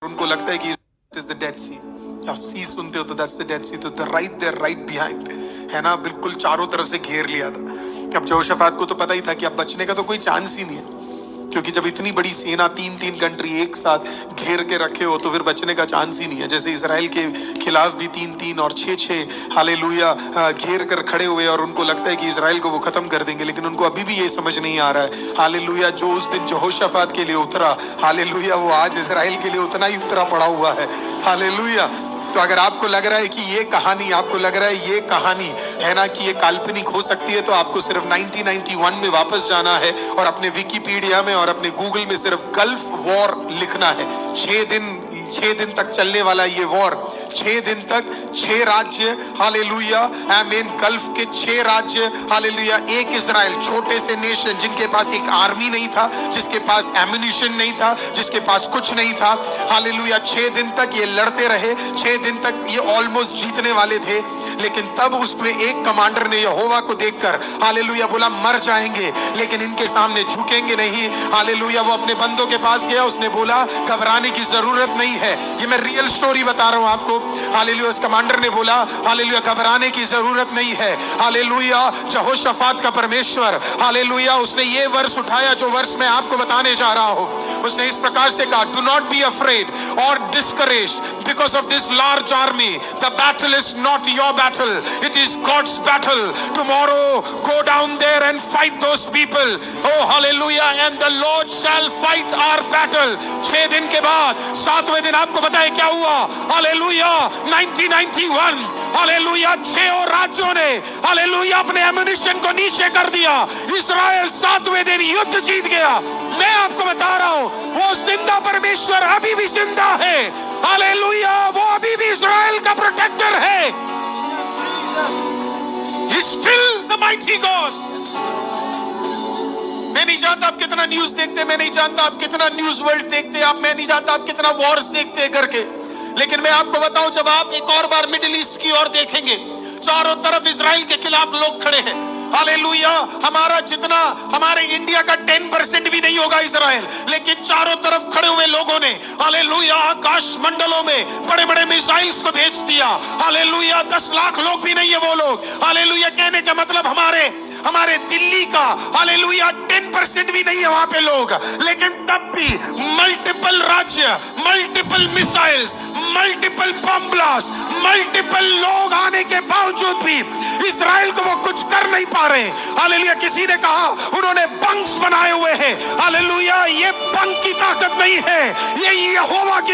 उनको लगता है कि इज द डेड सी। आप सी सुनते हो तो दैट्स द डेड सी। तो the right there right behind, है ना, बिल्कुल चारों तरफ से घेर लिया था। अब यहोशाफात को तो पता ही था कि अब बचने का तो कोई चांस ही नहीं है, क्योंकि जब इतनी बड़ी सेना तीन तीन कंट्री एक साथ घेर के रखे हो तो फिर बचने का चांस ही नहीं है। जैसे इजराइल के खिलाफ भी तीन तीन और छह छह हालेलुया घेर कर खड़े हुए और उनको लगता है कि इजराइल को वो खत्म कर देंगे, लेकिन उनको अभी भी ये समझ नहीं आ रहा है हालेलुया जो उस दिन यहोशाफात के लिए उतरा हालेलुया वो आज इजराइल के लिए उतना ही उतरा पड़ा हुआ है। हालेलुया। तो अगर आपको लग रहा है कि ये कहानी, आपको लग रहा है ये कहानी है ना कि ये काल्पनिक हो सकती है, तो आपको सिर्फ 1991 में वापस जाना है और अपने विकिपीडिया में और अपने गूगल में सिर्फ गल्फ वॉर लिखना है। 6 दिन तक चलने वाला ये वॉर, 6 दिन तक 6 राज्य हालेलुया आमीन, गल्फ के 6 राज्य हालेलुया, एक इजराइल, छोटे से नेशन जिनके पास एक आर्मी नहीं था, जिसके पास एम्युनिशन नहीं था, जिसके पास कुछ नहीं था हालेलुया। 6 दिन तक ये लड़ते रहे, 6 दिन तक ये ऑलमोस्ट जीतने वाले थे, लेकिन तब उसमें एक कमांडर ने यहोवा को देखकर हालेलुया बोला मर जाएंगे लेकिन इनके सामने झुकेंगे नहीं। हालेलुया वो अपने बंदों के पास गया, उसने बोला घबराने की जरूरत नहीं है, ये मैं रियल स्टोरी बता रहा हूं आपको। हालेलुया उस कमांडर ने बोला हालेलुया घबराने की जरूरत नहीं है। हालेलुया यहोशाफात का परमेश्वर हालेलुया उसने ये वर्ष उठाया जो वर्ष मैं आपको बताने जा रहा हूं। उसने इस प्रकार से कहा, डू नॉट बी अफ्रेड और discouraged because of this large army. The battle is not your battle, it is God's battle. Tomorrow go down there and fight those people. Oh hallelujah, and the Lord shall fight our battle. 6 दिन के बाद 7वें दिन आपको पता है क्या हुआ? Hallelujah 1991 hallelujah 6 और राज्यों ने हालेलुया अपने एम्युनिशन को नीचे कर दिया। इस्राएल 7वें दिन युद्ध जीत गया। मैं आपको बता रहा हूं वो जिंदा परमेश्वर अभी भी जिंदा है। हालेलुया वो अभी भी इस्राएल का प्रोटेक्टर है। He's still the mighty God. मैं नहीं जानता आप कितना न्यूज देखते, मैं नहीं जानता आप कितना न्यूज वर्ल्ड देखते, मैं नहीं जानता आप कितना वॉर्स देखते हैं करके, लेकिन मैं आपको बताऊं जब आप एक और बार मिडिल ईस्ट की ओर देखेंगे, चारों तरफ इजराइल के खिलाफ लोग खड़े हैं। हालेलुया हमारा जितना हमारे इंडिया का 10% भी नहीं होगा इजराइल, लेकिन चारों तरफ खड़े हुए लोगों ने हालेलुया आकाश मंडलों में बड़े बड़े मिसाइल्स को भेज दिया। हालेलुया 10 लाख लोग भी नहीं है वो लोग। हालेलुया कहने का मतलब हमारे दिल्ली का हालेलुया 10% भी नहीं है वहां पे लोग, लेकिन तब भी मल्टीपल राज्य, multiple missiles, multiple bomb blast, multiple लोग आने के बावजूद भी इजराइल को वो कुछ कर नहीं पा रहे। हालेलुया किसी ने कहा उन्होंने बंक्स बनाए हुए हैं। हालेलुया ये बंक की ताकत नहीं है, ये यहोवा की